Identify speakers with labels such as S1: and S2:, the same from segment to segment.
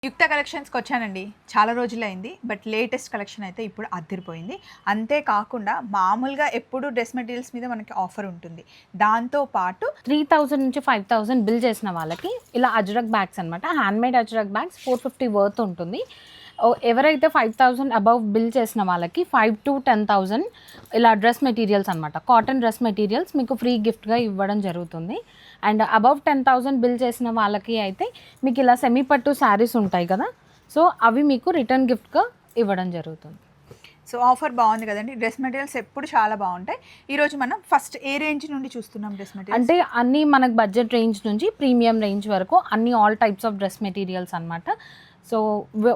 S1: యుక్త కలెక్షన్స్కి వచ్చానండి. చాలా రోజులైంది. బట్ లేటెస్ట్ కలెక్షన్ అయితే ఇప్పుడు అదిరిపోయింది. అంతేకాకుండా మామూలుగా ఎప్పుడు డ్రెస్ మెటీరియల్స్ మీద మనకి ఆఫర్ ఉంటుంది. దాంతో పాటు
S2: 3000 నుంచి 5000 బిల్ చేసిన వాళ్ళకి ఇలా అజ్రక్ బ్యాగ్స్ అనమాట. హ్యాండ్మేడ్ అజ్రక్ బ్యాగ్స్ 450 వర్త్ ఉంటుంది. ఎవరైతే 5000 అబవ్ బిల్ చేసిన వాళ్ళకి 5 to 10,000 ఇలా డ్రెస్ మెటీరియల్స్ అనమాట. కాటన్ డ్రెస్ మెటీరియల్స్ మీకు ఫ్రీ గిఫ్ట్గా ఇవ్వడం జరుగుతుంది. అండ్ అబవ్ 10,000 బిల్ చేసిన వాళ్ళకి అయితే మీకు ఇలా సెమీ పట్టు శారీస్ ఉంటాయి కదా, సో అవి మీకు రిటర్న్ గిఫ్ట్గా ఇవ్వడం జరుగుతుంది.
S1: సో ఆఫర్ బాగుంది కదండి. డ్రెస్ మెటీరియల్స్ ఎప్పుడు చాలా బాగుంటాయి. ఈరోజు మనం ఫస్ట్ ఏ రేంజ్ నుండి చూస్తున్నాం డ్రెస్ మెటీరియల్స్?
S2: అంటే అన్నీ మనకు బడ్జెట్ రేంజ్ నుంచి ప్రీమియం రేంజ్ వరకు అన్ని all types of dress materials అనమాట. సో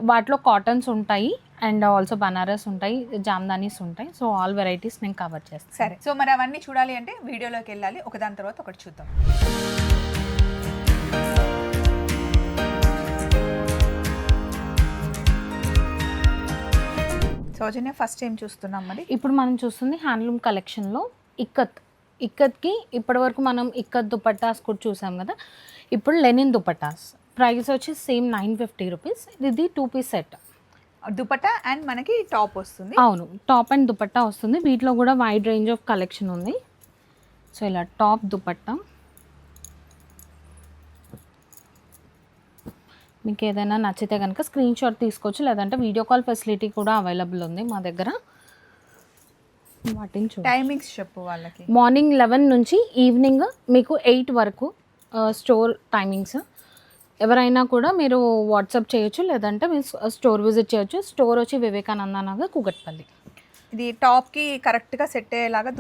S2: వాటిలో కాటన్స్ ఉంటాయి అండ్ ఆల్సో బనారస్ ఉంటాయి, జామ్దానీస్ ఉంటాయి. సో ఆల్ వెరైటీస్ నేను కవర్ చేస్తాను.
S1: సరే, సో మరి అవన్నీ చూడాలి అంటే వీడియోలోకి వెళ్ళాలి. ఒకదాని తర్వాత ఒకటి చూద్దాం. సౌజన్య, ఫస్ట్ ఏం చూస్తున్నాం మరి?
S2: ఇప్పుడు మనం చూస్తుంది హ్యాండ్లూమ్ కలెక్షన్లో ఇక్కత్కి ఇప్పటివరకు మనం ఇక్కత్ దుపట్టాస్ కూడా చూసాం కదా. ఇప్పుడు లెనిన్ దుపట్టాస్ ప్రైస్ వచ్చి సేమ్ 950 రూపీస్. ఇది 2 పీస్ సెట్.
S1: దుపట్టా అండ్ మనకి టాప్ వస్తుంది.
S2: అవును, టాప్ అండ్ దుపట్టా వస్తుంది. వీటిలో కూడా వైడ్ రేంజ్ ఆఫ్ కలెక్షన్ ఉంది. సో ఇలా టాప్ దుపట్టా మీకు ఏదైనా నచ్చితే కనుక స్క్రీన్ షాట్ తీసుకోవచ్చు, లేదంటే వీడియో కాల్ ఫెసిలిటీ కూడా అవైలబుల్ ఉంది మా దగ్గర. వాటిని చూడండి.
S1: టైమింగ్స్ చెప్పు వాళ్ళకి.
S2: మార్నింగ్ 11 నుంచి ఈవినింగ్ మీకు 8 వరకు స్టోర్ టైమింగ్స్. ఎవరైనా కూడా మీరు వాట్సాప్ చేయొచ్చు, లేదంటే మీరు స్టోర్ విజిట్ చేయొచ్చు. స్టోర్ వచ్చి వివేకానంద నగర్, కూకట్పల్లి.
S1: ఇది టాప్కి కరెక్ట్గా సెట్ అయ్యేలాగా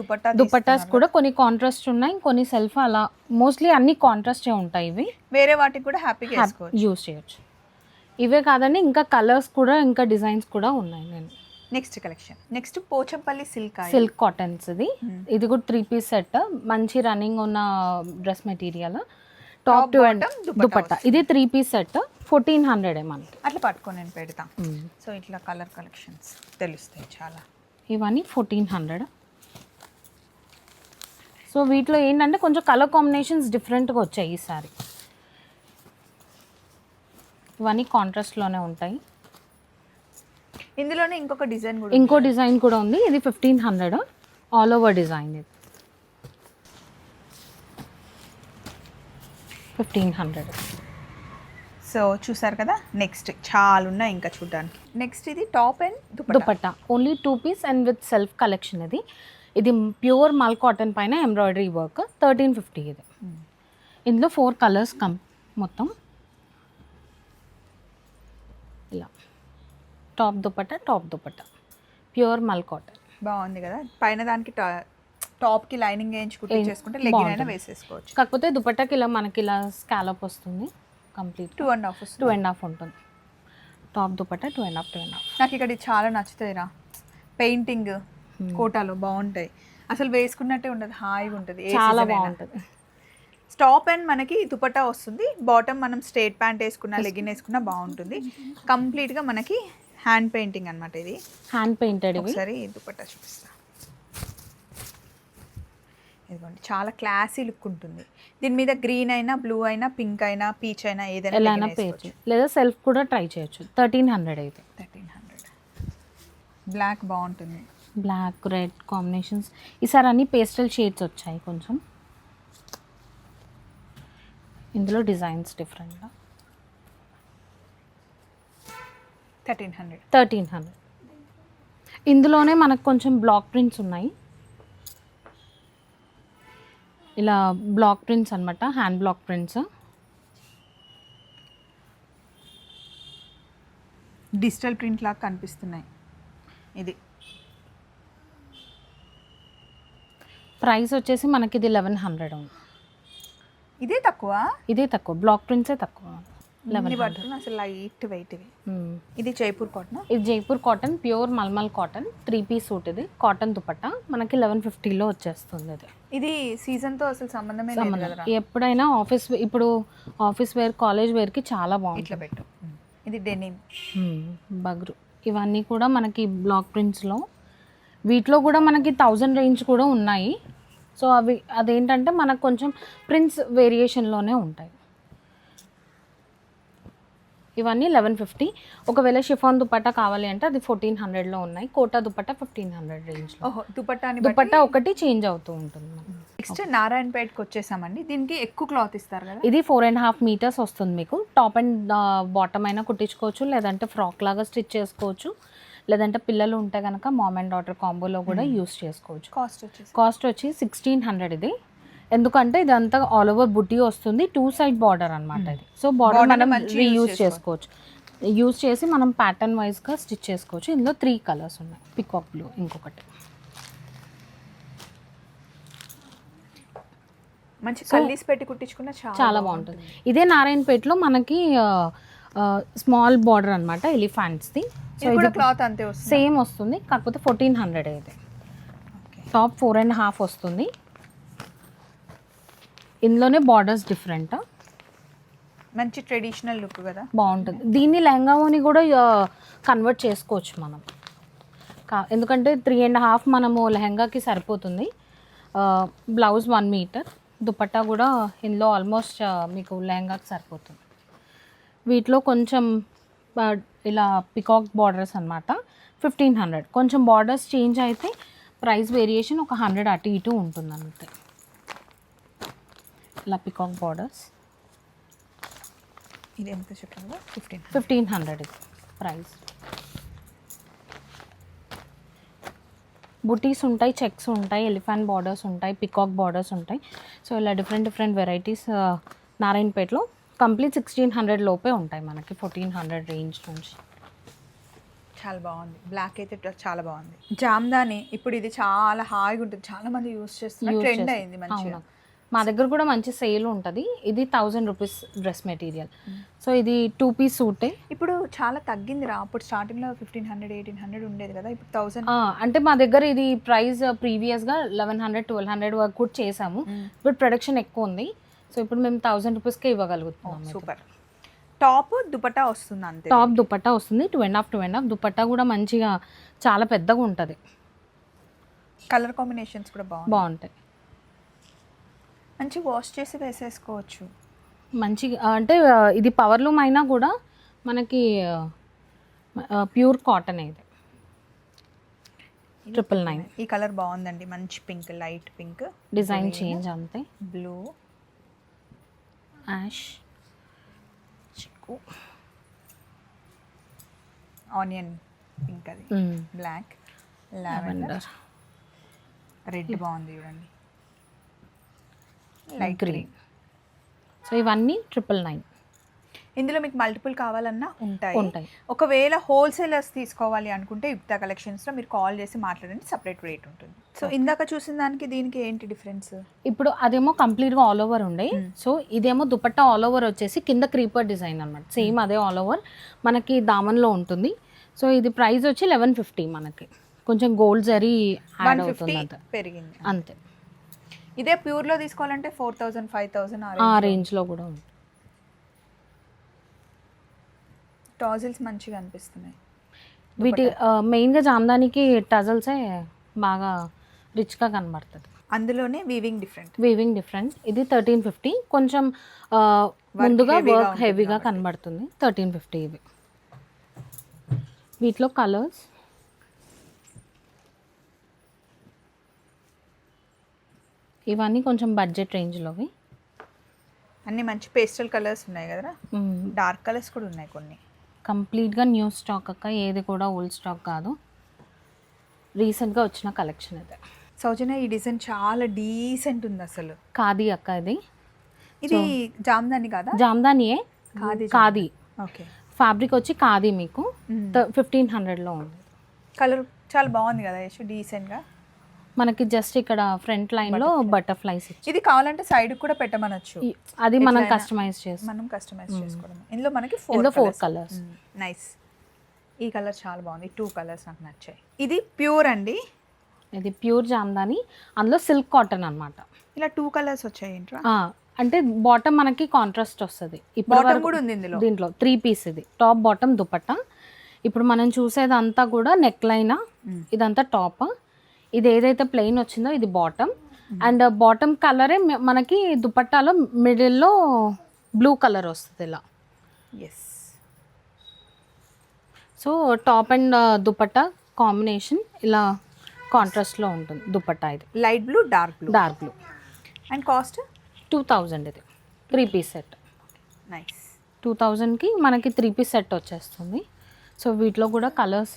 S2: దుపట్టాస్ కూడా కొన్ని కాంట్రాస్ట్ ఉన్నాయి, కొన్ని సెల్ఫ్. అలా మోస్ట్లీ అన్ని కాంట్రాస్టే ఉంటాయి. ఇవి
S1: వేరే వాటికి కూడా హ్యాపీగా
S2: యూస్ చేయొచ్చు. ఇవే కాదండి, ఇంకా కలర్స్ కూడా, ఇంకా డిజైన్స్ కూడా ఉన్నాయి. నేను
S1: next collection, next Pochampalli
S2: silk cottons. ఇది కూడా 3 పీస్ సెట్. మంచి రన్నింగ్ ఉన్న dress material. Top to and dupatta. ఇది 3 పీస్ సెట్ 1400 మనకి.
S1: అట్లా పట్టుకొని నేను పెడతా. సో ఇట్లా కలర్ కలెక్షన్స్ తెలుస్తాయి చాలా.
S2: ఇవన్నీ 1400. సో వీటిలో ఏంటంటే కొంచెం కలర్ కాంబినేషన్స్ డిఫరెంట్గా వచ్చాయి ఈసారి. ఇవన్నీ కాంట్రాస్ట్లోనే ఉంటాయి.
S1: ఇందులోనే
S2: ఇంకో డిజైన్ కూడా ఉంది. ఇది 1500 ఆల్ ఓవర్ డిజైన్. ఇది 1500.
S1: సో చూసారు కదా. నెక్స్ట్ చాలా ఉన్నాయి ఇంకా చూడడానికి. నెక్స్ట్ ఇది top and
S2: dupatta only 2 piece and with self collection. ఇది ప్యూర్ మల్ కాటన్ పైన ఎంబ్రాయిడరీ వర్క్ 1350. ఇది ఇందులో 4 కలర్స్ మొత్తం. ఇలా top dupatta pure mul cotton.
S1: బాగుంది కదా. పైన దానికి టాప్కి లైనింగ్ వేయించుకుంటే చేసుకుంటే లెగ్గిన్ అయినా వేసేసుకోవచ్చు.
S2: కాకపోతే దుపట్టాకి ఇలా మనకి ఇలా స్కాలప్ వస్తుంది. కంప్లీట్ 2.5 ఉంటుంది. టాప్ దుపట్టా 2.5.
S1: నాకు ఇక్కడ చాలా నచ్చుతాయిరా. పెయింటింగ్ కోటాలో బాగుంటాయి. అసలు వేసుకున్నట్టే ఉండదు, హాయిగా ఉంటుంది,
S2: చాలా బాగుంటుంది.
S1: టాప్ అండ్ మనకి దుపట్టా వస్తుంది. బాటమ్ మనం స్ట్రేట్ ప్యాంట్ వేసుకున్నా లెగ్గిన్ వేసుకున్నా బాగుంటుంది. కంప్లీట్గా మనకి హ్యాండ్ పెయింటింగ్ అనమాట. ఇది
S2: హ్యాండ్ పెయింటెడ్.
S1: ఒకసారి దుపట్టా చూపిస్తా. ఇదిగోండి, చాలా క్లాసీ లుక్ ఉంటుంది. దీని మీద గ్రీన్ అయినా, బ్లూ అయినా, పింక్ అయినా, పీచ్ అయినా ఏదైనా
S2: పేరు, లేదా సెల్ఫ్ కూడా ట్రై చేయొచ్చు. 1300 అయితే.
S1: 1300. బ్లాక్ బాగుంటుంది.
S2: Black red combinations. ఈసారి అన్ని పేస్టల్ షేడ్స్ వచ్చాయి కొంచెం. ఇందులో డిజైన్స్ డిఫరెంట్గా. 1300. ఇందులోనే మనకు కొంచెం బ్లాక్ ప్రింట్స్ ఉన్నాయి. ఇలా బ్లాక్ ప్రింట్స్ అనమాట, hand block prints.
S1: Digital print లాగా కనిపిస్తున్నాయి. ఇది
S2: ప్రైస్ వచ్చేసి మనకి ఇది 1100 ఉంది.
S1: ఇదే తక్కువ.
S2: బ్లాక్ ప్రింట్సే తక్కువ.
S1: అసలు లైట్ వెయిట్. ఇది జైపూర్ కాటన్.
S2: ఇది Jaipur cotton, pure mulmul cotton 3 piece suit. ఇది కాటన్ దుపట్టా మనకి 1150లో వచ్చేస్తుంది.
S1: ఇది సీజన్తో అసలు సంబంధమే లేదు కదా.
S2: ఎప్పుడైనా ఇప్పుడు ఆఫీస్ వేర్, కాలేజ్ వేర్కి చాలా బాగుంది.
S1: ఇట్లా పెట్టు. ఇది డెనిమ్
S2: బగ్రు. ఇవన్నీ కూడా మనకి బ్లాక్ ప్రింట్స్లో. వీటిలో కూడా మనకి 1000 రేంజ్ కూడా ఉన్నాయి. సో అదేంటంటే మనకు కొంచెం ప్రింట్స్ వేరియేషన్లోనే ఉంటాయి. ఇవన్నీ 1150. ఒకవేళ షిఫాన్ దుపట్టా కావాలి అంటే అది 1400లో ఉన్నాయి. కోటా దుపట్టా 1500 రేంజ్లో.
S1: ఓహో, దుపట్టాని
S2: దుపట్టా ఒకటి చేంజ్ అవుతూ ఉంటుంది.
S1: నెక్స్ట్ నారాయణపేటకి వచ్చేసామండి. దీనికి ఎక్కువ క్లాత్ ఇస్తారు కదా.
S2: ఇది 4.5 మీటర్స్ వస్తుంది మీకు. టాప్ అండ్ బాటమ్ అయినా కుట్టించుకోవచ్చు, లేదంటే ఫ్రాక్ లాగా స్టిచ్ చేసుకోవచ్చు, లేదంటే పిల్లలు ఉంటే కనుక మామ్ అండ్ డాటర్ కాంబోలో కూడా యూస్ చేసుకోవచ్చు. కాస్ట్ వచ్చి 1600 ఇది. ఎందుకంటే ఇదంతా ఆల్ ఓవర్ బుట్టి వస్తుంది, 2 సైడ్ బార్డర్ అనమాట ఇది. సో బార్డర్ మనం రీయూజ్ చేసుకోవచ్చు. యూజ్ చేసి మనం ప్యాటర్న్ వైజ్గా స్టిచ్ చేసుకోవచ్చు. ఇందులో 3 కలర్స్ ఉన్నాయి. పికాక్ బ్లూ ఇంకొకటి.
S1: మంచి కల్లీస్ పెట్టి కుట్టించుకున్న
S2: చాలా బాగుంటుంది. ఇదే నారాయణపేటలో మనకి స్మాల్ బార్డర్ అనమాట ఎలిఫెంట్స్ది.
S1: సో ఇది క్లాత్ అంతే వస్తుంది,
S2: సేమ్ వస్తుంది, కాకపోతే 1400 ఇది. టాప్ 4.5 వస్తుంది. ఇందులోనే బార్డర్స్ డిఫరెంట్,
S1: మంచి ట్రెడిషనల్ లుక్ కదా,
S2: బాగుంటుంది. దీన్ని లెహంగాని కూడా కన్వర్ట్ చేసుకోవచ్చు మనం. ఎందుకంటే 3.5 మనము లెహంగాకి సరిపోతుంది. బ్లౌజ్ 1 మీటర్, దుపట్టా కూడా ఇందులో ఆల్మోస్ట్ మీకు లెహంగాకి సరిపోతుంది. వీటిలో కొంచెం ఇలా పికాక్ బార్డర్స్ అనమాట 1500. కొంచెం బార్డర్స్ చేంజ్ అయితే ప్రైస్ వేరియేషన్ ఒక 100 అటు ఇటు ఉంటుంది అంతే. ఇలా పికాక్ బార్డర్స్.
S1: ఇది ఎంత చెప్పారు?
S2: 1500 ఇది ప్రైస్. బుటీస్ ఉంటాయి, చెక్స్ ఉంటాయి, ఎలిఫెంట్ బార్డర్స్ ఉంటాయి, పికాక్ బార్డర్స్ ఉంటాయి. సో ఇలా డిఫరెంట్ వెరైటీస్ నారాయణపేటలో కంప్లీట్ 1600 లోపే ఉంటాయి మనకి, 1400 రేంజ్ నుంచి.
S1: చాలా బాగుంది. బ్లాక్ అయితే చాలా బాగుంది. జామ్దాని ఇప్పుడు ఇది చాలా హాయిగా ఉంటుంది, చాలా మంది యూస్ చేస్తున్నారు, ట్రెండ్ అయింది మంచిగా.
S2: మా దగ్గర కూడా మంచి సేల్ ఉంటుంది. ఇది 1000 రూపీస్ డ్రెస్ మెటీరియల్. సో ఇది 2 పీస్ సూటే.
S1: ఇప్పుడు చాలా తగ్గింది రా, అప్పుడు స్టార్టింగ్లో 1500 1800 ఉండేది కదా, ఇప్పుడు 1000.
S2: అంటే మా దగ్గర ఇది ప్రైస్ ప్రీవియస్గా 1100 1200 వరకు కూడా చేసాము. ఇప్పుడు ప్రొడక్షన్ ఎక్కువ ఉంది, సో ఇప్పుడు మేము 1000 రూపీస్కే ఇవ్వగలుగుతున్నాం.
S1: సూపర్. టాప్ దుపట్టా వస్తుంది అంతే.
S2: టాప్ దుపట్టా వస్తుంది 2.5 దుపట్టా కూడా మంచిగా చాలా పెద్దగా ఉంటుంది.
S1: కలర్ కాంబినేషన్స్ కూడా
S2: బాగుంటాయి.
S1: మంచి వాష్ చేసి వేసేసుకోవచ్చు.
S2: మంచిగా అంటే ఇది పవర్లూమ్ అయినా కూడా మనకి ప్యూర్ కాటన్ ఇది. 999.
S1: ఈ కలర్ బాగుందండి, మంచి pink, light pink.
S2: Design change అంతే.
S1: బ్లూ,
S2: యాష్, చిక్కు,
S1: ఆనియన్ పింక్, అది బ్లాక్, లావెండర్, రెడ్ బాగుంది చూడండి, లైట్ గ్రీన్.
S2: సో ఇవన్నీ 999.
S1: ఇందులో మీకు మల్టిపుల్ కావాలన్నా ఉంటాయి. ఒకవేళ హోల్సేలర్స్ తీసుకోవాలి అనుకుంటే యుక్త కలెక్షన్స్లో మీరు కాల్ చేసి మాట్లాడండి, సపరేట్ రేట్ ఉంటుంది. సో ఇందాక చూసిన దానికి దీనికి ఏంటి డిఫరెన్స్?
S2: ఇప్పుడు అదేమో కంప్లీట్గా ఆల్ ఓవర్ ఉండే. సో ఇదేమో దుపట్టా ఆల్ ఓవర్ వచ్చేసి కింద క్రీపర్ డిజైన్ అనమాట. సేమ్ అదే ఆల్ ఓవర్ మనకి దామన్లో ఉంటుంది. సో ఇది ప్రైస్ వచ్చి 1150. మనకి కొంచెం గోల్డ్ జరీ యాడ్ అవుతుంది అంతే,
S1: పెరిగింది
S2: అంతే.
S1: ఇదే ప్యూర్లో తీసుకోవాలంటే 4000 5000
S2: ఆ రేంజ్లో కూడా ఉంది.
S1: టాజిల్స్ మంచిగా అనిపిస్తున్నాయి.
S2: వీటి మెయిన్గా జామ్దానికి టజల్సే బాగా రిచ్గా కనబడుతుంది.
S1: అందులోనే వీవింగ్
S2: డిఫరెంట్. ఇది 1350. కొంచెం ముందుగా వర్క్ హెవీగా కనబడుతుంది. 1350 ఇవి. వీటిలో కలర్స్ ఇవన్నీ కొంచెం బడ్జెట్ రేంజ్లోవి.
S1: అన్నీ మంచి పేస్టల్ కలర్స్ ఉన్నాయి కదా, డార్క్ కలర్స్ కూడా ఉన్నాయి కొన్ని.
S2: కంప్లీట్గా న్యూ స్టాక్ అక్క, ఏది కూడా ఓల్డ్ స్టాక్ కాదు, రీసెంట్గా వచ్చిన కలెక్షన్ అయితే.
S1: సౌజన్య, ఈ డిజైన్ చాలా డీసెంట్ ఉంది అసలు.
S2: ఖాదీ అక్క ఇది.
S1: ఇది జామ్దాని కాదా?
S2: జామ్దానియే, ఖాదీ.
S1: ఓకే.
S2: ఫ్యాబ్రిక్ వచ్చి ఖాదీ మీకు 1500లో ఉంది.
S1: కలర్ చాలా బాగుంది కదా యశు, డీసెంట్గా.
S2: మనకి జస్ట్ ఇక్కడ ఫ్రంట్ లైన్లో బటర్ఫ్లైస్.
S1: ఇది కావాలంటే సైడ్ కూడా పెట్టమనొచ్చు,
S2: అది మనం కస్టమైజ్
S1: చేసుకోవడం. ఇందులో మనకి 4
S2: కలర్స్.
S1: నైస్. ఈ కలర్ చాలా బాగుంది, 2 కలర్స్ నాకు నచ్చాయి. ఇది ప్యూర్ అండి,
S2: ఇది ప్యూర్ జామ్దాని, అందులో సిల్క్ కాటన్ అనమాట.
S1: ఇలా 2 కలర్స్ వచ్చాయి ఏంట్రా?
S2: అంటే బాటమ్ మనకి కాంట్రాస్ట్ వస్తుంది.
S1: బాటమ్ కూడా ఉంది
S2: దీంట్లో 3 పీస్. ఇది టాప్ బాటమ్ దుపట్టా. ఇప్పుడు మనం చూసేదంతా కూడా నెక్ లైన్, ఇదంతా టాప్. ఇది ఏదైతే ప్లెయిన్ వచ్చిందో ఇది బాటమ్. అండ్ బాటమ్ కలరే మనకి దుపట్టాలో మిడిల్లో బ్లూ కలర్ వస్తుంది ఇలా.
S1: Yes,
S2: so top and dupatta combination ఇలా కాంట్రాస్ట్లో ఉంటుంది దుపట్టా. ఇది
S1: light blue, dark blue. And cost
S2: 2000. ఇది 3 పీస్ సెట్.
S1: నైస్.
S2: 2000కి మనకి 3 పీస్ సెట్ వచ్చేస్తుంది. సో వీటిలో కూడా కలర్స్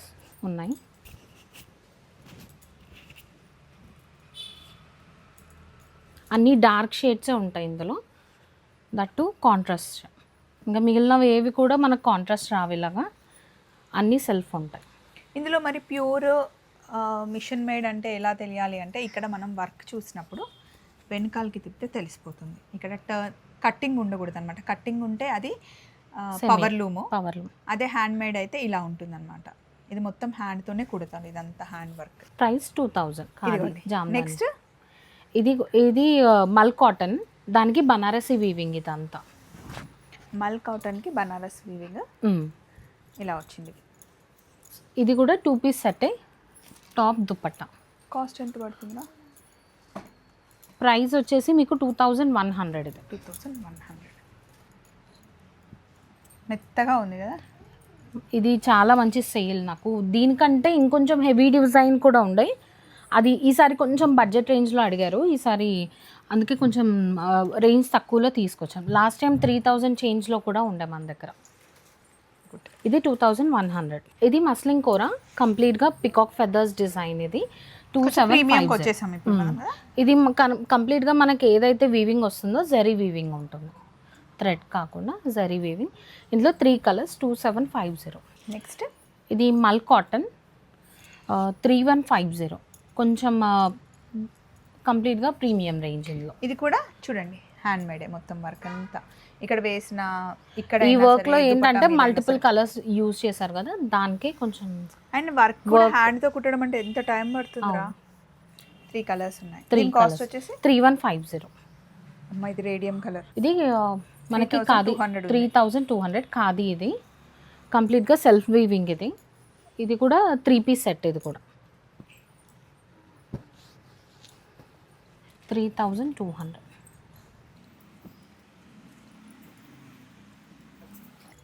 S2: ఉన్నాయి. అన్నీ డార్క్ షేడ్సే ఉంటాయి ఇందులో, దట్టు కాంట్రాస్ట్. ఇంకా మిగిలినవి ఏవి కూడా మనకు కాంట్రాస్ట్ రావు, ఇలాగా అన్నీ సెల్ఫ్ ఉంటాయి.
S1: ఇందులో మరి ప్యూర్ మిషన్ మేడ్ అంటే ఎలా తెలియాలి అంటే, ఇక్కడ మనం వర్క్ చూసినప్పుడు వెనకాలకి తిప్పితే తెలిసిపోతుంది. ఇక్కడ కట్టింగ్ ఉండకూడదు అనమాట. కట్టింగ్ ఉంటే అది పవర్ లూమ్. అదే హ్యాండ్ మేడ్ అయితే ఇలా ఉంటుంది అనమాట. ఇది మొత్తం హ్యాండ్తోనే కుడతాను, ఇదంతా హ్యాండ్ వర్క్.
S2: ప్రైస్ 2000.
S1: నెక్స్ట్
S2: ఇది మల్ కాటన్, దానికి బనారసి వీవింగ్. ఇదంతా
S1: మల్ కాటన్కి బనారస్ వీవింగ్ ఇలా వచ్చింది.
S2: ఇది కూడా 2 పీస్ సెట్టే, టాప్ దుపట్టా.
S1: కాస్ట్ ఎంత పడుతుందా?
S2: ప్రైస్ వచ్చేసి మీకు 2100. ఇది
S1: 2100. మెత్తగా ఉంది కదా.
S2: ఇది చాలా మంచి సేల్. నాకు దీనికంటే ఇంకొంచెం హెవీ డిజైన్ కూడా ఉండే, అది ఈసారి కొంచెం బడ్జెట్ రేంజ్లో అడిగారు. ఈసారి అందుకే కొంచెం రేంజ్ తక్కువలో తీసుకొచ్చాను. లాస్ట్ టైం 3000 చేంజ్లో కూడా ఉండే మన దగ్గర. ఇది 2100. ఇది మస్లిన్ కోరా, కంప్లీట్గా పికాక్ ఫెదర్స్ డిజైన్. ఇది 2750. ఇది కంప్లీట్గా మనకి ఏదైతే వీవింగ్ వస్తుందో జరీ వీవింగ్ ఉంటుంది, థ్రెడ్ కాకుండా జరీ వీవింగ్. ఇందులో 3 కలర్స్, 2750.
S1: నెక్స్ట్
S2: ఇది మల్ కాటన్ 3150. కొంచెం కంప్లీట్గా ప్రీమియం రేంజ్. ఇందులో
S1: ఇది కూడా చూడండి హ్యాండ్ మేడే మొత్తం వర్క్ అంతా. ఇక్కడ వేసిన ఇక్కడ
S2: ఈ వర్క్లో ఏంటంటే మల్టిపుల్ కలర్స్ యూజ్ చేశారు కదా, దానికే కొంచెం.
S1: అండ్ వర్క్ కూడా హ్యాండ్తో కుట్టడం అంటే ఎంత టైం పడుతుందిరా? 3 కలర్స్ ఉన్నాయి. 3 కాస్ట్ వచ్చేసి
S2: 3150.
S1: అమ్మా ఇది రేడియం కలర్.
S2: ఇది మనకి ఖాదీ 3200 ఖాదీ. ఇది కంప్లీట్గా సెల్ఫ్ వీవింగ్. ఇది కూడా 3 పీస్ సెట్. ఇది కూడా 3200.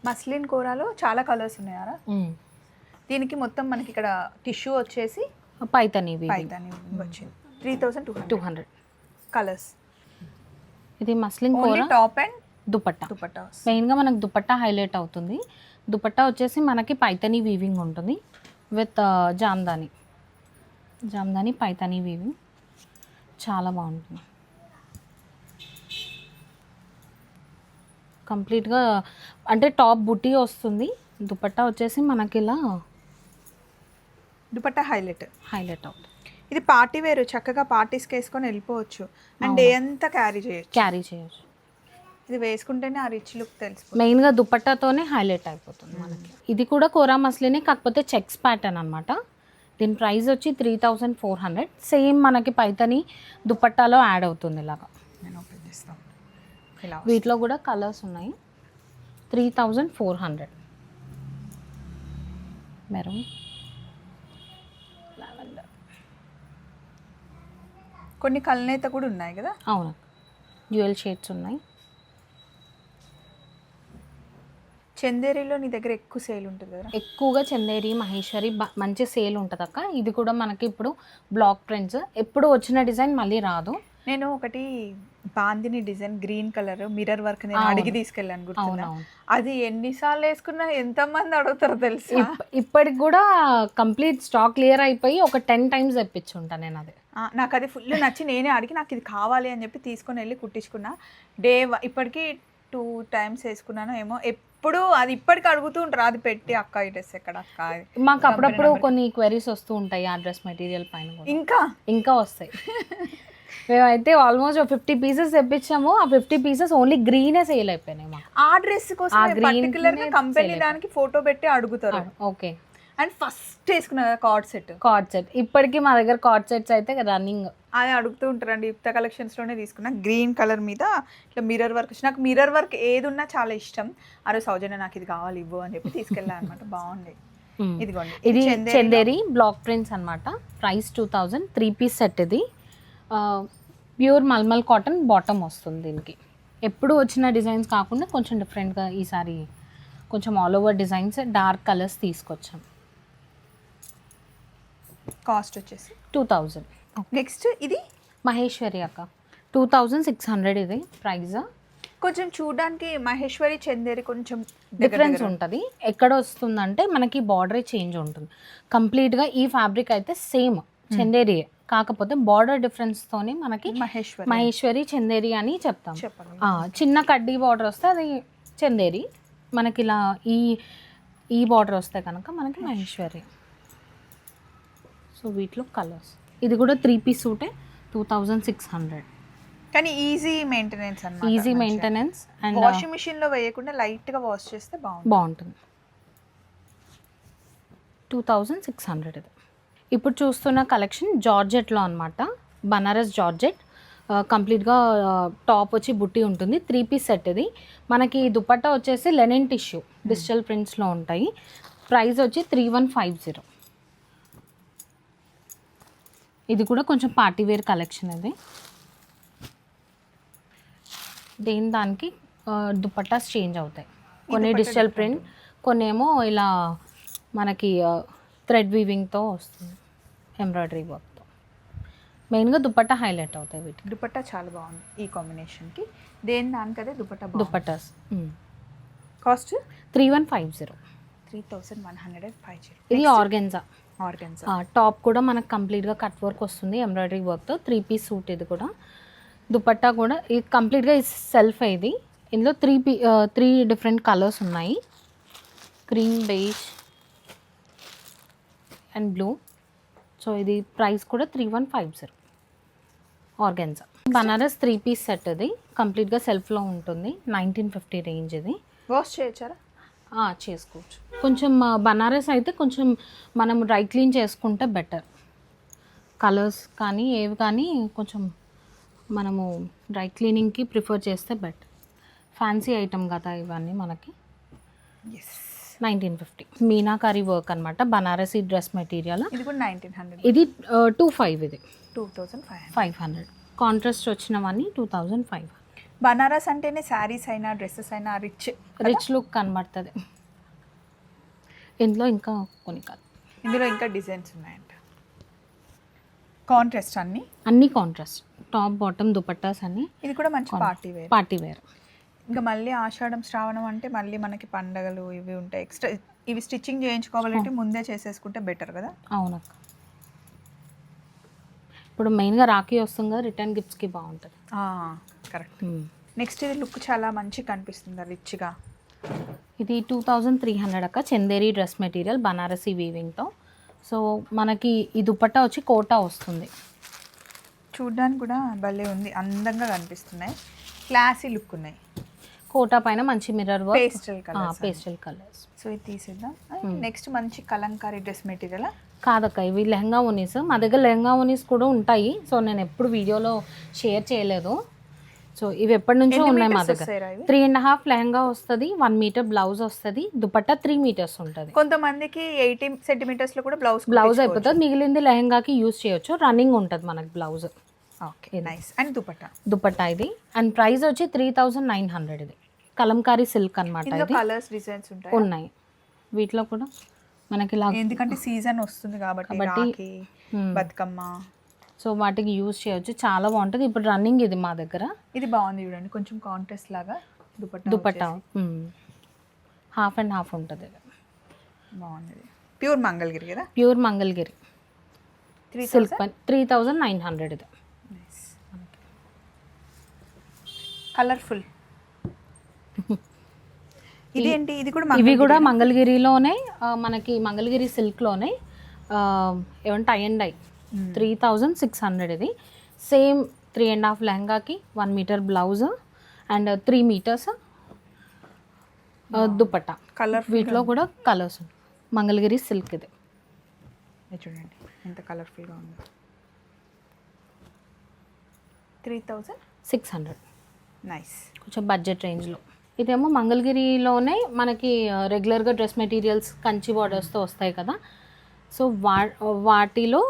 S1: మస్లిన్ కోరాలో చాలా కలర్స్ ఉన్నాయారా? దీనికి మొత్తం మనకి ఇక్కడ టిష్యూ వచ్చేసి
S2: పైతాని
S1: వచ్చింది. 3200 కలర్స్.
S2: ఇది muslin kora
S1: top and
S2: dupatta. మెయిన్గా మనకు దుపట్టా హైలైట్ అవుతుంది. దుపట్టా వచ్చేసి మనకి పైతాని వీవింగ్ ఉంటుంది విత్ జామ్దాని పైతాని వీవింగ్. చాలా బాగుంటుంది. కంప్లీట్గా అంటే టాప్ బుటీ వస్తుంది. దుపట్టా వచ్చేసి మనకి ఇలా
S1: దుపట్టా హైలైట్
S2: అవుతుంది.
S1: ఇది పార్టీ వేర్, చక్కగా పార్టీస్కి వేసుకొని వెళ్ళిపోవచ్చు. అండ్ డే అంతా క్యారీ చేయొచ్చు. ఇది వేసుకుంటేనే ఆ రిచ్ లుక్ తెలుసు.
S2: మెయిన్గా దుపట్టాతోనే హైలైట్ అయిపోతుంది మనకి. ఇది కూడా కోరా మస్లినే, కాకపోతే చెక్స్ ప్యాటర్న్ అనమాట. దీని ప్రైస్ వచ్చి 3400. సేమ్ మనకి పైతని దుపట్టాలో యాడ్ అవుతుంది ఇలాగా.
S1: నేను ఓపెన్ చేస్తాను.
S2: వీటిలో కూడా కలర్స్ ఉన్నాయి. 3400. మెరూన్, లావెండర్,
S1: కొన్ని కలనేత కూడా ఉన్నాయి కదా.
S2: అవును, డ్యూయల్ షేడ్స్ ఉన్నాయి.
S1: చందేరిలో నీ దగ్గర ఎక్కువ సేల్ ఉంటుంది కదా?
S2: ఎక్కువగా చందేరి, మహేశ్వరి మంచి సేల్ ఉంటుంది అక్క. ఇది కూడా మనకి ఇప్పుడు బ్లాక్ ప్రింట్స్, ఎప్పుడు వచ్చిన డిజైన్ మళ్ళీ రాదు.
S1: నేను ఒకటి bandhani design green colour mirror work నేను అడిగి తీసుకెళ్ళాను, గుర్తున్నా? అది ఎన్నిసార్లు వేసుకున్నా ఎంతమంది అడుగుతారో తెలుసు.
S2: ఇప్పటికి కూడా కంప్లీట్ స్టాక్ క్లియర్ అయిపోయి ఒక 10 టైమ్స్ తెప్పించుంటా నేను. అది
S1: నాకు అది ఫుల్ నచ్చి నేనే అడిగి నాకు ఇది కావాలి అని చెప్పి తీసుకొని వెళ్ళి కుట్టించుకున్నా. ఇప్పటికీ 2 టైమ్స్ వేసుకున్నాను ఏమో. ఎప్పుడు అది ఇప్పటికి అడుగుతూ ఉంటారు, అది పెట్టి అక్క ఈ డ్రెస్ ఎక్కడ అక్క.
S2: మాకు అప్పుడప్పుడు కొన్ని క్వెరీస్ వస్తూ ఉంటాయి ఆ డ్రెస్ మెటీరియల్ పైన. ఇంకా వస్తాయి. మేమైతే ఆల్మోస్ట్ 50 పీసెస్ తెప్పించాము. ఆ 50 పీసెస్ ఓన్లీ గ్రీనే సేల్ అయిపోయినాయి మాకు.
S1: ఆ డ్రెస్ కోసం పర్టికులర్ గా కంపెనీ దానికి ఫోటో పెట్టి అడుగుతారు.
S2: ఓకే.
S1: అండ్ ఫస్ట్ వేసుకున్నా కార్డ్ సెట్.
S2: ఇప్పటికీ మా దగ్గర కార్డ్ సెట్స్ అయితే రన్నింగ్.
S1: అది అడుగుతూ ఉంటారండి. యుక్త కలెక్షన్స్ లోనే తీసుకున్నా. గ్రీన్ కలర్ మీద ఇట్లా మిర్రర్ వర్క్. నాకు మిర్రర్ వర్క్ ఏది ఉన్నా చాలా ఇష్టం. ఆ రోజు సౌజన్య నాకు ఇది కావాలి ఇవ్వు అని చెప్పి తీసుకెళ్ళా అనమాట. బాగుంది. ఇదిగోండి,
S2: ఇది చందేరి బ్లాక్ ప్రింట్స్ అనమాట. ప్రైస్ 2000. 3 piece set. ఇది ప్యూర్ మల్మల్ కాటన్ బాటమ్ వస్తుంది దీనికి. ఎప్పుడు వచ్చిన డిజైన్స్ కాకుండా కొంచెం డిఫరెంట్గా ఈసారి కొంచెం all over designs dark colours తీసుకొచ్చాం.
S1: కాస్ట్ వచ్చేసి
S2: 2000.
S1: నెక్స్ట్ ఇది
S2: మహేశ్వరి అక్క 2600 ఇది ప్రైస్.
S1: కొంచెం చూడడానికి మహేశ్వరి చందేరి కొంచెం
S2: డిఫరెన్స్ ఉంటుంది. ఎక్కడ వస్తుందంటే మనకి బార్డర్ చేంజ్ ఉంటుంది కంప్లీట్గా. ఈ ఫ్యాబ్రిక్ అయితే సేమ్ చందేరియే, కాకపోతే బార్డర్ డిఫరెన్స్తోనే మనకి మహేశ్వరి చందేరి అని చెప్తాం. చిన్న కడ్డీ బార్డర్ వస్తే అది చందేరి, మనకి ఇలా ఈ బార్డర్ వస్తే కనుక మనకి మహేశ్వరి. సో వీటిలో కలర్స్. ఇది కూడా 3 పీస్ సూటే 2600.
S1: కానీ ఈజీ మెయింటెనెన్స్ అన్నమాట.
S2: Easy maintenance and
S1: washing machine లో వేయకుండా లైట్ గా వాష్ చేస్తే
S2: బాగుంటుంది. 2600 ఇది. ఇప్పుడు చూస్తున్న కలెక్షన్ జార్జెట్లో అనమాట, బనారస్ జార్జెట్. కంప్లీట్గా టాప్ వచ్చి బుట్టి ఉంటుంది. 3 పీస్ సెట్ ఇది. మనకి దుపట్టా వచ్చేసి లెనిన్ టిష్యూ డిజిటల్ ప్రింట్స్లో ఉంటాయి. ప్రైస్ వచ్చి 3150. ఇది కూడా కొంచెం పార్టీ వేర్ కలెక్షన్ ఇది. దానికి దుపట్టాస్ చేంజ్ అవుతాయి. కొన్ని డిజిటల్ ప్రింట్, కొన్ని ఏమో ఇలా మనకి థ్రెడ్ వీవింగ్తో వస్తుంది, ఎంబ్రాయిడరీ వర్క్తో. మెయిన్గా దుపట్టా హైలైట్ అవుతాయి వీటికి.
S1: దుపట్టా చాలా బాగుంది ఈ కాంబినేషన్కి. దానికదే
S2: దుపట్టాస్.
S1: కాస్ట్
S2: 3150.
S1: 3150.
S2: ఇది ఆర్గెన్జా. టాప్ కూడా మనకు కంప్లీట్గా కట్ వర్క్ వస్తుంది ఎంబ్రాయిడరీ వర్క్తో. 3 పీస్ సూట్ ఇది కూడా. దుపట్టా కూడా ఇది కంప్లీట్గా సెల్ఫ్. ఇది ఇందులో 3 డిఫరెంట్ కలర్స్ ఉన్నాయి, cream, beige and blue. So ఇది ప్రైస్ కూడా 3150. Organza Banaras 3 piece set. ఇది కంప్లీట్గా సెల్ఫ్లో ఉంటుంది. 1950 రేంజ్ ఇది.
S1: వాష్ చేయొచ్చారా?
S2: చేసుకోవచ్చు. కొంచెం బనారస్ అయితే కొంచెం మనం డ్రై క్లీన్ చేసుకుంటే బెటర్. కలర్స్ కానీ ఏవి కానీ కొంచెం మనము డ్రై క్లీనింగ్కి ప్రిఫర్ చేస్తే బెటర్. ఫ్యాన్సీ ఐటమ్ కదా ఇవన్నీ మనకి. 1950. మీనాకారి వర్క్ అనమాట, బనారసీ డ్రెస్ మెటీరియల్.
S1: ఇది కూడా 1900.
S2: ఇది 25. ఇది
S1: 2500.
S2: కాంట్రాస్ట్ వచ్చినవన్నీ 2500.
S1: బనారస్ అంటేనే శారీస్ అయినా డ్రెస్సెస్ అయినా రిచ్
S2: లుక్ కనబడుతుంది. ఇందులో ఇంకా కొన్ని కాదు,
S1: ఇందులో ఇంకా డిజైన్స్ ఉన్నాయంట. కాంట్రాస్ట్ అన్ని
S2: కాంట్రాస్ట్, టాప్ బాటమ్ దుపట్టాస్ అన్ని.
S1: ఇది కూడా మంచి పార్టీ వేర్. ఇంకా మళ్ళీ ఆషాఢం శ్రావణం అంటే మళ్ళీ మనకి పండగలు ఇవి ఉంటాయి. ఎక్స్ట్రా ఇవి స్టిచ్చింగ్ చేయించుకోవాలంటే ముందే చేసేసుకుంటే బెటర్ కదా.
S2: అవునక్క. ఇప్పుడు మెయిన్గా రాఖీ వస్తుంది కదా, రిటర్న్ గిఫ్ట్స్కి బాగుంటుంది.
S1: కరెక్ట్. నెక్స్ట్ ఇది లుక్ చాలా మంచిగా కనిపిస్తుంది రిచ్గా.
S2: ఇది 2300 అక్క, చందేరి డ్రెస్ మెటీరియల్ బనారసీ వీవింగ్తో. సో మనకి ఈ దుపట్టా వచ్చి కోటా వస్తుంది.
S1: చూడ్డానికి కూడా భలే ఉంది, అందంగా కనిపిస్తున్నాయి, క్లాసీ లుక్ ఉన్నాయి.
S2: కోటా పైన మంచి mirror work,
S1: pastel colours. So ఇది తీసేద్దాం. నెక్స్ట్ మంచి కలంకారీ డ్రెస్ మెటీరియల్.
S2: కాదక్క, ఇవి లెహంగా ఓనీస్. మా దగ్గర లెహంగా ఓనీస్ కూడా ఉంటాయి. సో నేను ఎప్పుడు వీడియోలో షేర్ చేయలేదు. సో ఇవి ఎప్పటి నుంచో ఉన్నాయి మా దగ్గర. 3.5 లెహంగా వస్తుంది, 1 మీటర్ బ్లౌజ్ వస్తుంది, దుపట్టా 3 మీటర్స్ ఉంటుంది.
S1: కొంతమందికి 80 సెంటీమీటర్స్ లో కూడా బ్లౌజ్
S2: అయిపోతుంది. మిగిలింది లెహంగాకి యూజ్ చేయొచ్చు. రన్నింగ్ ఉంటుంది మనకి blouse.
S1: Okay, nice. And
S2: dupatta ఇది. అండ్ ప్రైస్ వచ్చి 3900. ఇది కలంకారీ సిల్క్ అనమాట.
S1: కలర్స్ డిజైన్స్
S2: ఉన్నాయి వీటిలో కూడా మనకి ఇలా,
S1: ఎందుకంటే సీజన్ వస్తుంది కాబట్టి బతుకమ్మ.
S2: సో వాటికి యూజ్ చేయొచ్చు, చాలా బాగుంటుంది. ఇప్పుడు రన్నింగ్ ఇది మా దగ్గర.
S1: ఇది బాగుంది చూడండి, కొంచెం కాంట్రాస్ట్ లాగా
S2: దుపట్టా హాఫ్ అండ్ హాఫ్ ఉంటుంది.
S1: బాగుంది. ప్యూర్ మంగళగిరి కదా.
S2: ప్యూర్ మంగళగిరి సిల్క్ పైన 3900. ఇది
S1: కలర్ఫుల్. ఇదేంటి? ఇది కూడా
S2: ఇవి కూడా మంగళగిరిలోనే, మనకి మంగళగిరి సిల్క్లోనే ఏమంటే టై అండ్ డై. 3600. ఇది సేమ్ 3.5 లెహంగాకి 1 metre blouse and 3 metres dupatta. Colour వీటిలో కూడా కలర్స్. మంగళగిరి సిల్క్ ఇది.
S1: చూడండి ఎంత కలర్ఫుల్గా ఉంది. 3600.
S2: నైస్. కొంచెం బడ్జెట్ రేంజ్లో. ఇదేమో మంగళగిరిలోనే మనకి రెగ్యులర్గా డ్రెస్ మెటీరియల్స్ కంచి బార్డర్స్తో వస్తాయి కదా. సో వాటిలో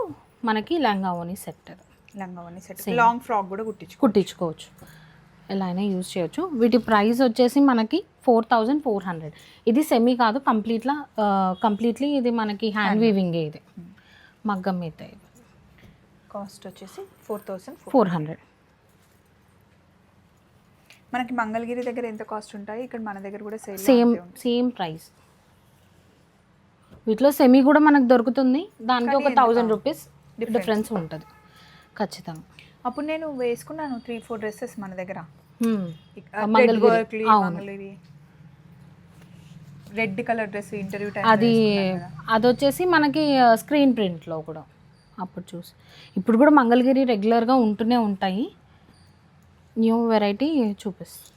S2: మనకి లంగా ఓనీ సెట్.
S1: లాంగ్ ఫ్రాక్ కూడా కుట్టించుకోవచ్చు.
S2: ఎలా అయినా యూజ్ చేయొచ్చు. వీటి ప్రైస్ వచ్చేసి మనకి 4400. ఇది సెమీ కాదు, కంప్లీట్లీ ఇది మనకి హ్యాండ్ వీవింగే. ఇది మగ్గం మీద.
S1: కాస్ట్ వచ్చేసి 4400. మనకి మంగళగిరి దగ్గర ఎంత కాస్ట్ ఉంటాయి, ఇక్కడ మన దగ్గర కూడా
S2: సేమ్ ప్రైస్. వీటిలో సెమీ కూడా మనకు దొరుకుతుంది, దానికి ఒక 1000 రూపీస్ డిఫరెన్స్ ఉంటుంది ఖచ్చితంగా.
S1: అప్పుడు నేను వేసుకున్నాను 3-4 డ్రెస్సెస్ మన దగ్గర
S2: Mangalagiri.
S1: Red colour dress interview
S2: అది వచ్చేసి మనకి స్క్రీన్ ప్రింట్లో కూడా అప్పుడు చూసి. ఇప్పుడు కూడా మంగళగిరి రెగ్యులర్గా ఉంటూనే ఉంటాయి. న్యూ వెరైటీ చూపిస్తుంది.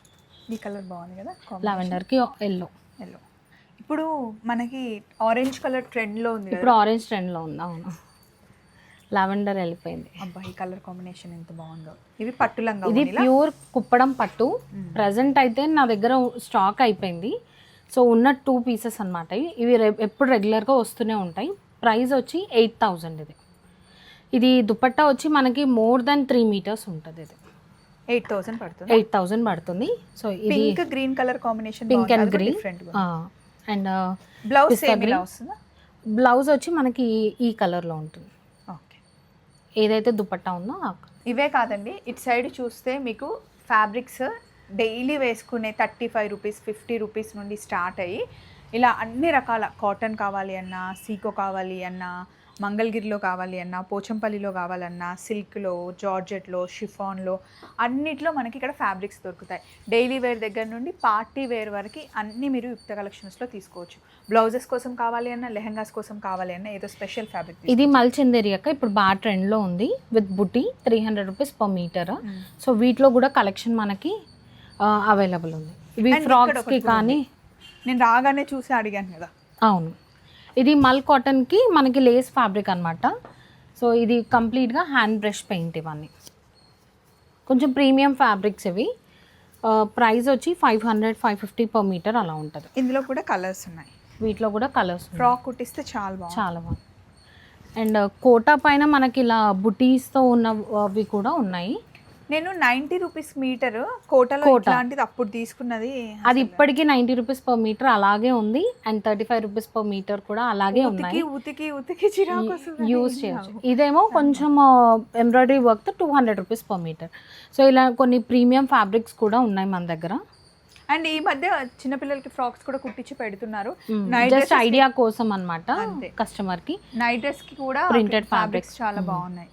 S1: ఈ కలర్ బాగుంది కదా,
S2: లావెండర్కి ఎల్లో.
S1: ఇప్పుడు మనకి ఆరెంజ్ కలర్ ట్రెండ్లో ఉంది.
S2: ఇప్పుడు ఆరెంజ్ ట్రెండ్లో ఉంది. అవును, లావెండర్ వెళ్ళిపోయింది.
S1: అబ్బా, ఈ కలర్ కాంబినేషన్ ఎంత బాగుందో. ఇవి పట్టు లంగా.
S2: ఇది ప్యూర్ కుప్పడం పట్టు. ప్రజెంట్ అయితే నా దగ్గర స్టాక్ అయిపోయింది. సో ఉన్న 2 పీసెస్ అనమాట. ఇవి ఎప్పుడు రెగ్యులర్గా వస్తూనే ఉంటాయి. ప్రైస్ వచ్చి 8000. ఇది దుపట్టా వచ్చి మనకి మోర్ దెన్ 3 మీటర్స్ ఉంటుంది. ఇది
S1: 8000 పడుతుంది.
S2: 8000 పడుతుంది. సో ఇది
S1: pink green colour combination,
S2: pink and green. And
S1: blouse వస్తుందా?
S2: బ్లౌజ్ వచ్చి మనకి ఈ కలర్లో ఉంటుంది.
S1: ఓకే,
S2: ఏదైతే దుపట్టా ఉందో
S1: ఇవే కాదండి. ఇటు సైడ్ చూస్తే మీకు ఫ్యాబ్రిక్స్ డైలీ వేసుకునే 35 రూపీస్ 50 రూపీస్ నుండి స్టార్ట్ అయ్యి ఇలా అన్ని రకాల కాటన్ కావాలి అన్నా, సీకో కావాలి అన్నా, మంగళగిరిలో కావాలి అన్నా, పోచంపల్లిలో కావాలన్నా, సిల్క్లో, జార్జెట్లో, షిఫాన్లో అన్నిట్లో మనకి ఇక్కడ ఫ్యాబ్రిక్స్ దొరుకుతాయి. డైలీ వేర్ దగ్గర నుండి పార్టీ వేర్ వరకు అన్నీ మీరు యుక్త కలెక్షన్స్లో తీసుకోవచ్చు. బ్లౌజెస్ కోసం కావాలి అన్నా, లెహంగాస్ కోసం కావాలి అన్నా ఏదో స్పెషల్ ఫ్యాబ్రిక్.
S2: ఇది మల్చిందేరి అక్క ఇప్పుడు బాగా ట్రెండ్లో ఉంది. With buti 300 rupees per metre. So వీటిలో కూడా కలెక్షన్ మనకి అవైలబుల్ ఉంది. ఇవి ఫ్రాక్స్కి కానీ
S1: నేను రాగానే చూసి అడిగాను కదా.
S2: అవును, ఇది మల్ కాటన్కి మనకి లేస్ ఫ్యాబ్రిక్ అనమాట. సో ఇది కంప్లీట్గా హ్యాండ్ బ్రష్ పెయింట్. ఇవన్నీ కొంచెం ప్రీమియం ఫ్యాబ్రిక్స్. ఇవి ప్రైస్ వచ్చి 500-550 పర్ మీటర్ అలా ఉంటుంది.
S1: ఇందులో కూడా కలర్స్ ఉన్నాయి.
S2: వీటిలో కూడా కలర్స్.
S1: ఫ్రాక్ కుట్టిస్తే చాలా
S2: బాగుంది. అండ్ కోటా పైన మనకి ఇలా బుటీస్తో ఉన్నవి కూడా ఉన్నాయి.
S1: నేను 90 రూపీస్ మీటర్ కోటలో ఇట్లాంటిది అప్పుడు తీసుకున్నది.
S2: అది ఇప్పటికీ 90 రూపీస్ పర్ మీటర్ అలాగే ఉంది. అండ్ 35 రూపీస్ పర్ మీటర్ కూడా అలాగే ఉన్నాయి.
S1: ఉతికి చిరాకు
S2: యూజ్ చేయొచ్చు. ఇదేమో కొంచెం ఎంబ్రాయిడరీ వర్క్తో 200 రూపీస్ పర్ మీటర్. సో ఇలా కొన్ని ప్రీమియం ఫ్యాబ్రిక్స్ కూడా ఉన్నాయి మన దగ్గర.
S1: అండ్ ఈ మధ్య చిన్నపిల్లలకి ఫ్రాక్స్ కూడా కుట్టించి పెడుతున్నారు.
S2: జస్ట్ ఐడియా కోసం అనమాట కస్టమర్కి.
S1: నైట్ డ్రెస్కి కూడా
S2: ప్రింటెడ్ ఫ్యాబ్రిక్స్
S1: చాలా బాగున్నాయి.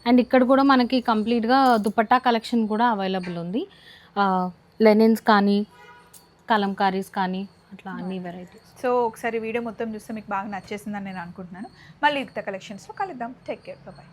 S2: అండ్ ఇక్కడ కూడా మనకి కంప్లీట్గా దుపట్టా కలెక్షన్ కూడా అవైలబుల్ ఉంది. లెనిన్స్ కానీ, కలంకారీస్ కానీ, అట్లా అన్ని వెరైటీస్.
S1: సో ఒకసారి వీడియో మొత్తం చూస్తే మీకు బాగా నచ్చేసిందని నేను అనుకుంటున్నాను. మళ్ళీ యుక్త కలెక్షన్స్లో కలుద్దాం. Take care, bye.